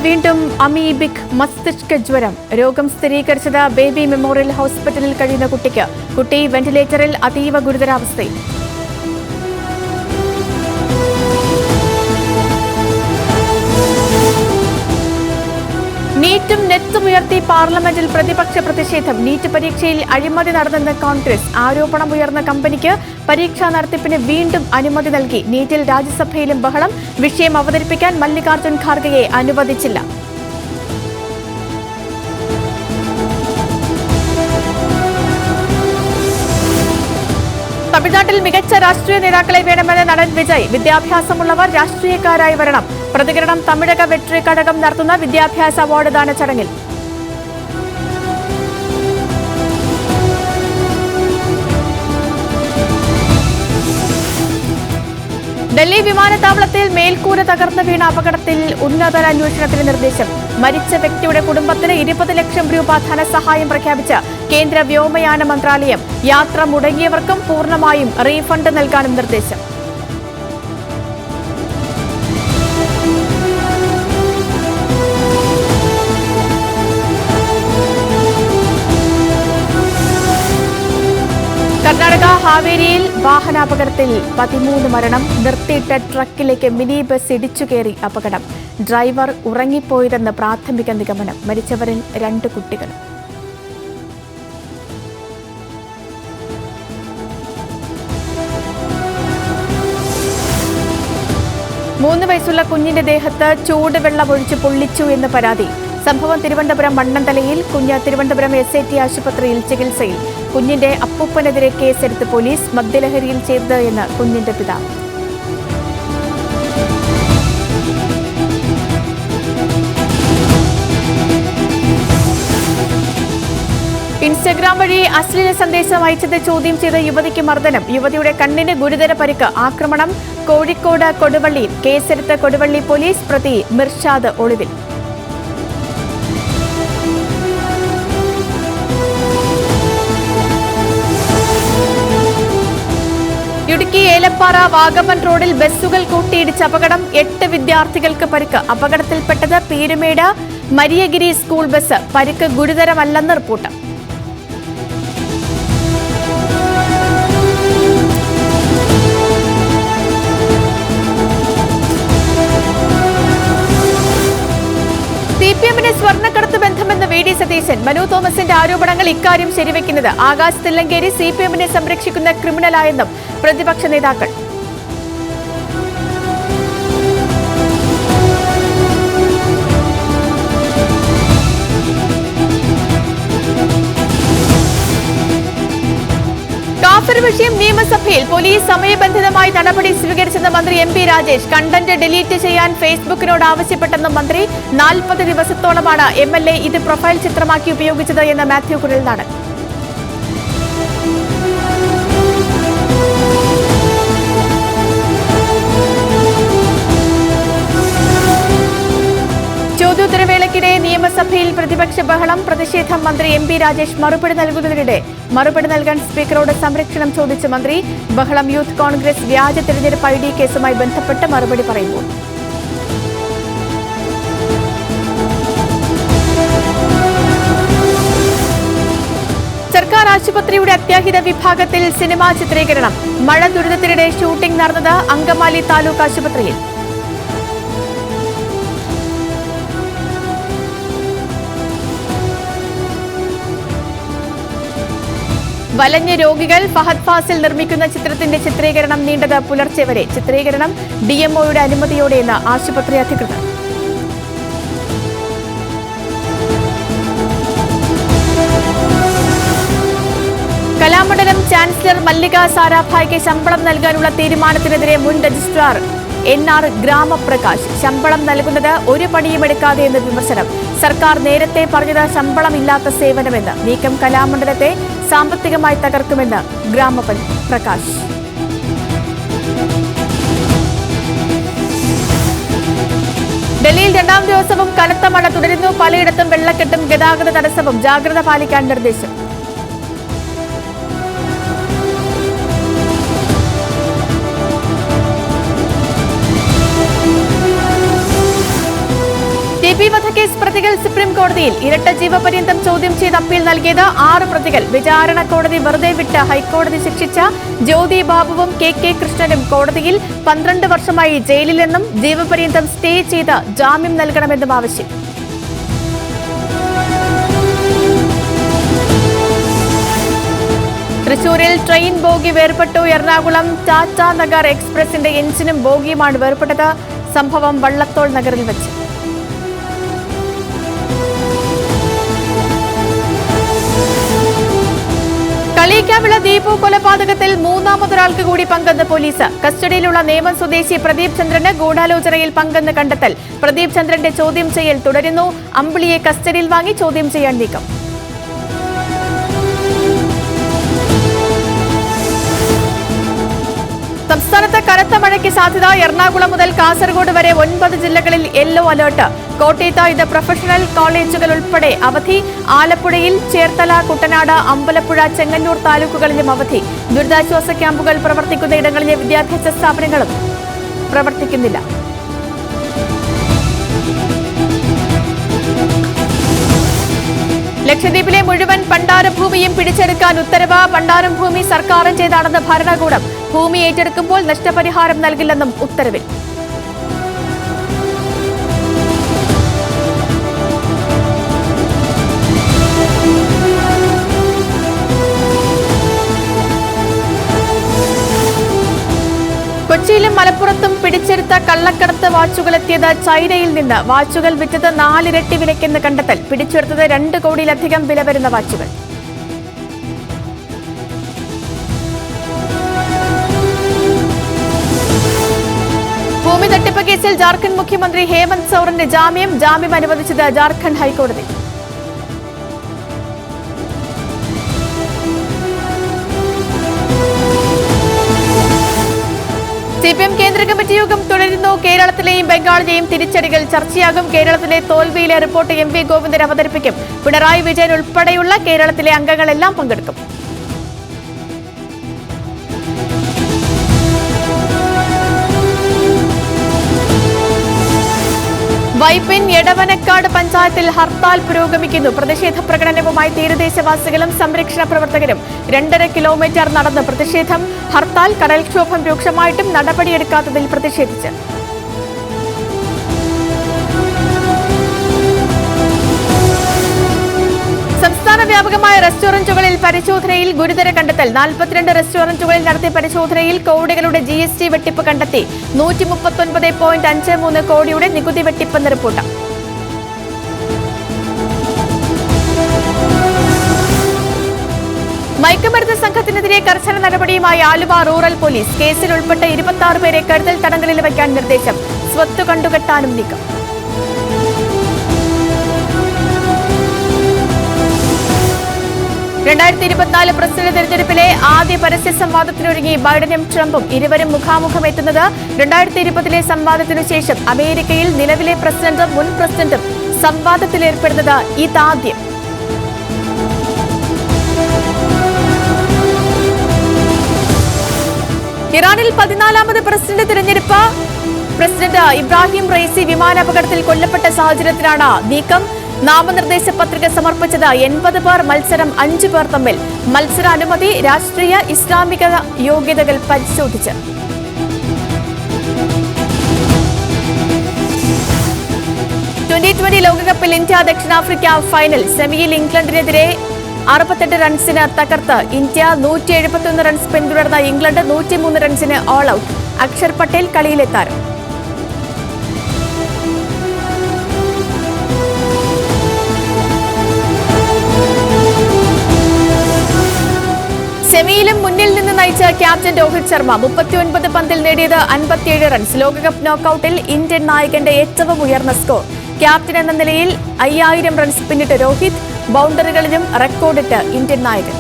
വീണ്ടും അമീബിക് മസ്തിഷ്ക ജ്വരം. രോഗം സ്ഥിരീകരിച്ചത് ബേബി മെമ്മോറിയൽ ഹോസ്പിറ്റലിൽ കഴിയുന്ന കുട്ടിക്ക്. കുട്ടി വെന്റിലേറ്ററിൽ അതീവ ഗുരുതരാവസ്ഥയിൽ. നീറ്റും നെറ്റും ഉയർത്തി പാർലമെന്റിൽ പ്രതിപക്ഷ പ്രതിഷേധം. നീറ്റ് പരീക്ഷയിൽ അഴിമതി നടന്നെന്ന് കോൺഗ്രസ്. ആരോപണമുയർന്ന കമ്പനിക്ക് പരീക്ഷാ നടത്തിപ്പിന് വീണ്ടും അനുമതി നൽകി. നീറ്റിൽ രാജ്യസഭയിലും ബഹളം. വിഷയം അവതരിപ്പിക്കാൻ മല്ലികാർജ്ജുൻ ഖാർഗെയെ അനുവദിച്ചില്ല. തമിഴ്നാട്ടിൽ മികച്ച രാഷ്ട്രീയ നേതാക്കളെ വേണമെന്ന് നടൻ വിജയ്. വിദ്യാഭ്യാസമുള്ളവർ രാഷ്ട്രീയക്കാരായി വരണം. പ്രതികരണം തമിഴക വെട്രി ഘടകം നടത്തുന്ന വിദ്യാഭ്യാസ അവാർഡ് ദാന ചടങ്ങിൽ. ഡൽഹി വിമാനത്താവളത്തിൽ മേൽക്കൂര തകർന്നു വീണ അപകടത്തിൽ ഉന്നതതല അന്വേഷണത്തിന് നിർദ്ദേശം. മരിച്ച വ്യക്തിയുടെ കുടുംബത്തിന് 20 ലക്ഷം രൂപ ധനസഹായം പ്രഖ്യാപിച്ച കേന്ദ്ര വ്യോമയാന മന്ത്രാലയം. യാത്ര മുടങ്ങിയവർക്കും പൂർണ്ണമായും റീഫണ്ട് നൽകാനും നിർദ്ദേശം. കർണാടക ഹാവേരിയിൽ വാഹനാപകടത്തിൽ 13 മരണം. നിർത്തിയിട്ട ട്രക്കിലേക്ക് മിനി ബസ് ഇടിച്ചുകയറി അപകടം. ഡ്രൈവർ ഉറങ്ങിപ്പോയതെന്ന് പ്രാഥമിക നിഗമനം. മരിച്ചവരിൽ 2 കുട്ടികൾ. മൂന്ന് വയസ്സുള്ള കുഞ്ഞിന്റെ ദേഹത്ത് ചൂടുവെള്ളമൊഴിച്ച് പൊള്ളിച്ചു എന്ന് പരാതി. സംഭവം തിരുവനന്തപുരം മണ്ണന്തലയിൽ. കുഞ്ഞ് തിരുവനന്തപുരം SAT ആശുപത്രിയിൽ ചികിത്സയിൽ. കുഞ്ഞിന്റെ അപ്പൂപ്പനെതിരെ കേസെടുത്ത് പോലീസ്. മദ്യലഹരിയിൽ ചെയ്തത് എന്ന് കുഞ്ഞിന്റെ പിതാവ്. ഇൻസ്റ്റഗ്രാം വഴി അശ്ലീല സന്ദേശം അയച്ചത് ചോദ്യം ചെയ്ത യുവതിക്ക് മർദ്ദനം. യുവതിയുടെ കണ്ണിന് ഗുരുതര പരിക്ക്. ആക്രമണം കോഴിക്കോട് കൊടുവള്ളിയിൽ. കേസെടുത്ത കൊടുവള്ളി പോലീസ്. പ്രതി മിർഷാദ് ഒളിവിൽ. ഇടുക്കി ഏലപ്പാറ വാഗമൺ റോഡിൽ ബസ്സുകൾ കൂട്ടിയിടിച്ച് അപകടം. 8 വിദ്യാർത്ഥികൾക്ക് പരിക്ക്. അപകടത്തിൽപ്പെട്ടത് പീരുമേട് മരിയഗിരി സ്കൂൾ ബസ്. പരിക്ക് ഗുരുതരമല്ലെന്ന് റിപ്പോർട്ട്. CPM-ന് സ്വർണ്ണക്കടത്ത് ബന്ധമെന്ന് VD സതീശൻ. മനു തോമസിന്റെ ആരോപണങ്ങൾ ഇക്കാര്യം ശരിവെക്കുന്നത്. ആകാശ് തില്ലങ്കേരി CPM-നെ സംരക്ഷിക്കുന്ന ക്രിമിനലായെന്നും പ്രതിപക്ഷ നേതാക്കൾ. കാഫിർ വിഷയം നിയമസഭയിൽ. പോലീസ് സമയബന്ധിതമായി നടപടി സ്വീകരിച്ചെന്ന് മന്ത്രി MP രാജേഷ്. കണ്ടന്റ് ഡിലീറ്റ് ചെയ്യാൻ ഫേസ്ബുക്കിനോട് ആവശ്യപ്പെട്ടെന്നും മന്ത്രി. 40 ദിവസത്തോളമാണ് MLA ഇത് പ്രൊഫൈൽ ചിത്രമാക്കി ഉപയോഗിച്ചത് എന്ന് മാത്യു കുഴൽനാടൻ. ചോദ്യോത്തരവേളയ്ക്കിടെ നിയമസഭയിൽ പ്രതിപക്ഷ ബഹളം. പ്രതിഷേധം. മന്ത്രി MP രാജേഷ് മറുപടി നൽകുന്നതിനിടെ മറുപടി നൽകാൻ സ്പീക്കറോട് സംരക്ഷണം ചോദിച്ച മന്ത്രി. ബഹളം. യൂത്ത് കോൺഗ്രസ് വ്യാജ തെരഞ്ഞെടുപ്പ് ID കേസുമായി ബന്ധപ്പെട്ട് മറുപടി പറയുമ്പോൾ സർക്കാർ ആശുപത്രിയുടെ അത്യാഹിത വിഭാഗത്തിൽ സിനിമാ ചിത്രീകരണം. മഴ ദുരിതത്തിനിടെ ഷൂട്ടിംഗ് നടന്നത് അങ്കമാലി താലൂക്ക് ആശുപത്രിയിൽ. വലഞ്ഞ രോഗികൾ. ഫഹദ് ഫാസിൽ നിർമ്മിക്കുന്ന ചിത്രത്തിന്റെ ചിത്രീകരണം നീണ്ടത് പുലർച്ചെ വരെ. ചിത്രീകരണം DMOയുടെ അനുമതിയോടെയെന്ന് ആശുപത്രി അധികൃതർ. കലാമണ്ഡലം ചാൻസലർ മല്ലിക സാരാഭായ്ക്ക് ശമ്പളം നൽകാനുള്ള തീരുമാനത്തിനെതിരെ മുൻ രജിസ്ട്രാർ NR ഗ്രാമപ്രകാശ്. ശമ്പളം നൽകുന്നത് ഒരു പണിയും എടുക്കാതെ എന്ന് വിമർശനം. സർക്കാർ നേരത്തെ പറഞ്ഞത് ശമ്പളമില്ലാത്ത സേവനമെന്ന്. നീക്കം കലാമണ്ഡലത്തെ സാമ്പത്തികമായി തകർക്കുമെന്ന് ഗ്രാമപ്രകാശ്. ഡൽഹിയിൽ 2ാം ദിവസവും കനത്ത മഴ തുടരുന്നു. പലയിടത്തും വെള്ളക്കെട്ടും ഗതാഗത തടസ്സവും. ജാഗ്രത പാലിക്കാൻ നിർദ്ദേശം. ഹൈക്കോടതിയിൽ ഇരട്ട ജീവപര്യന്തം ചോദ്യം ചെയ്ത് അപ്പീൽ നൽകിയത് 6 പ്രതികൾ. വിചാരണ കോടതി വെറുതെ വിട്ട് ഹൈക്കോടതി ശിക്ഷിച്ച ജ്യോതി ബാബുവും കെ കൃഷ്ണനും കോടതിയിൽ 12 വർഷമായി ജയിലിലെന്നും ജീവപര്യന്തം സ്റ്റേ ചെയ്ത് ജാമ്യം നൽകണമെന്നും ആവശ്യം. തൃശൂരിൽ ട്രെയിൻ ബോഗി വേർപെട്ടു. എറണാകുളം ടാറ്റാ നഗർ എക്സ്പ്രസിന്റെ എഞ്ചിനും ബോഗിയുമാണ് വേർപെട്ടത്. സംഭവം വള്ളത്തോൾ നഗറിൽ വെച്ച്. കളിയിക്കാവിള ദീപു കൊലപാതകത്തിൽ മൂന്നാമതൊരാൾക്ക് കൂടി പങ്കെന്ന് പോലീസ്. കസ്റ്റഡിയിലുള്ള നേമം സ്വദേശി പ്രദീപ് ചന്ദ്രന് ഗൂഢാലോചനയിൽ പങ്കെന്ന് കണ്ടെത്തൽ. പ്രദീപ് ചന്ദ്രന്റെ ചോദ്യം ചെയ്യൽ തുടരുന്നു. അമ്പിളിയെ കസ്റ്റഡിയിൽ വാങ്ങി ചോദ്യം ചെയ്യാൻ നീക്കം. സംസ്ഥാനത്ത് കനത്ത മഴയ്ക്ക് സാധ്യത. എറണാകുളം മുതൽ കാസർഗോഡ് വരെ 9 ജില്ലകളിൽ യെല്ലോ അലർട്ട്. കോട്ടയത്ത് ഇത് പ്രൊഫഷണൽ കോളേജുകൾ ഉൾപ്പെടെ അവധി. ആലപ്പുഴയിൽ ചേർത്തല, കുട്ടനാട്, അമ്പലപ്പുഴ, ചെങ്ങന്നൂർ താലൂക്കുകളിലും അവധി. ദുരിതാശ്വാസ ക്യാമ്പുകൾ പ്രവർത്തിക്കുന്ന ഇടങ്ങളിലെ വിദ്യാഭ്യാസ സ്ഥാപനങ്ങളും പ്രവർത്തിക്കുന്നില്ല. ലക്ഷദ്വീപിലെ മുഴുവൻ പണ്ടാരഭൂമിയും പിടിച്ചെടുക്കാൻ ഉത്തരവ്. പണ്ടാരഭൂമി സർക്കാരിന്റേതാണെന്ന് ഭരണകൂടം. ഭൂമി ഏറ്റെടുക്കുമ്പോൾ നഷ്ടപരിഹാരം നൽകില്ലെന്നും ഉത്തരവിൽ. കൊച്ചിയിലും മലപ്പുറത്തും പിടിച്ചെടുത്ത കള്ളക്കടത്ത് വാച്ചുകൾ എത്തിയത് ചൈനയിൽ നിന്ന്. വാച്ചുകൾ വിറ്റത് 4 ഇരട്ടി വിലയ്ക്കെന്ന് കണ്ടെത്തൽ. പിടിച്ചെടുത്തത് 2 കോടിയിലധികം വില വരുന്ന വാച്ചുകൾ. ഭൂമി തട്ടിപ്പ് കേസിൽ ജാർഖണ്ഡ് മുഖ്യമന്ത്രി ഹേമന്ത് സോറന് ജാമ്യം അനുവദിച്ചത് ജാർഖണ്ഡ് ഹൈക്കോടതി. സിപിഎം കേന്ദ്ര കമ്മിറ്റി യോഗം തുടരുന്നു. കേരളത്തിലെയും ബംഗാളിലെയും തിരിച്ചടികൾ ചർച്ചയാകും. കേരളത്തിലെ തോൽവിയിലെ റിപ്പോർട്ട് എം വി ഗോവിന്ദൻ അവതരിപ്പിക്കും. പിണറായി വിജയൻ ഉൾപ്പെടെയുള്ള കേരളത്തിലെ അംഗങ്ങളെല്ലാം പങ്കെടുക്കും. വൈപ്പിൻ എടവനക്കാട് പഞ്ചായത്തിൽ ഹർത്താൽ പുരോഗമിക്കുന്നു. പ്രതിഷേധ പ്രകടനവുമായി തീരദേശവാസികളും സംരക്ഷണ പ്രവർത്തകരും 2.5 കിലോമീറ്റർ നടന്ന് പ്രതിഷേധം. ഹർത്താൽ കടൽക്ഷോഭം രൂക്ഷമായിട്ടും നടപടിയെടുക്കാത്തതിൽ പ്രതിഷേധിച്ച്. സംസ്ഥാന വ്യാപകമായ റെസ്റ്റോറന്റുകളിൽ പരിശോധനയിൽ ഗുരുതര കണ്ടെത്തൽ. 42 റെസ്റ്റോറന്റുകളിൽ നടത്തിയ പരിശോധനയിൽ കോടികളുടെ GST വെട്ടിപ്പ് കണ്ടെത്തി. 139.53 കോടിയുടെ നികുതി വെട്ടിപ്പെന്ന് റിപ്പോർട്ട്. മയക്കുമരുന്ന് സംഘത്തിനെതിരെ കർശന നടപടിയുമായി ആലുവ റൂറൽ പോലീസ്. കേസിൽ ഉൾപ്പെട്ട 26 പേരെ കരുതൽ തടങ്കലിൽ വയ്ക്കാൻ നിർദ്ദേശം. സ്വത്ത് കണ്ടുകെട്ടാനും നീക്കം. പ്രസിഡന്റ് തെരഞ്ഞെടുപ്പിലെ ആദ്യ പരസ്യ സംവാദത്തിനൊരുങ്ങി ബൈഡനും ട്രംപും. ഇരുവരും മുഖാമുഖം എത്തുന്നത് 2020 സംവാദത്തിനു ശേഷം. അമേരിക്കയിൽ നിലവിലെ പ്രസിഡന്റും മുൻ പ്രസിഡന്റും സംവാദത്തിലേർപ്പെടുന്നത് ഇതാദ്യം. ഇറാനിൽ 14ാമത് പ്രസിഡന്റ് തിരഞ്ഞെടുപ്പ്. പ്രസിഡന്റ് ഇബ്രാഹിം റൈസി വിമാനാപകടത്തിൽ കൊല്ലപ്പെട്ട സാഹചര്യത്തിലാണ് നീക്കം. നാമനിർദ്ദേശ പത്രിക സമർപ്പിച്ചത് 80 പേർ. മത്സരം 5 പേർ തമ്മിൽ. മത്സരാനുമതി രാഷ്ട്രീയ ഇസ്ലാമിക യോഗ്യതകൾ പരിശോധിച്ച്. T20 ലോകകപ്പിൽ ഇന്ത്യ ദക്ഷിണാഫ്രിക്ക ഫൈനൽ. സെമിയിൽ ഇംഗ്ലണ്ടിനെതിരെ 68 റൺസിന് തകർത്ത് ഇന്ത്യ. 171 റൺസ് പിന്തുടർന്ന ഇംഗ്ലണ്ട് 103 റൺസിന് ഓൾ ഔട്ട്. അക്ഷർ പട്ടേൽ കളിയിലെ താരം. സെമിയിലും മുന്നിൽ നിന്ന് നയിച്ച ക്യാപ്റ്റൻ രോഹിത് ശർമ്മ 39 പന്തിൽ നേടിയത് 57 റൺസ്. ലോകകപ്പ് നോക്കൌട്ടിൽ ഇന്ത്യൻ നായകന്റെ ഏറ്റവും ഉയർന്ന സ്കോർ. ക്യാപ്റ്റൻ എന്ന നിലയിൽ 5000 റൺസ് പിന്നിട്ട് രോഹിത്. ബൗണ്ടറികളിലും റെക്കോർഡിട്ട് ഇന്ത്യൻ നായകൻ.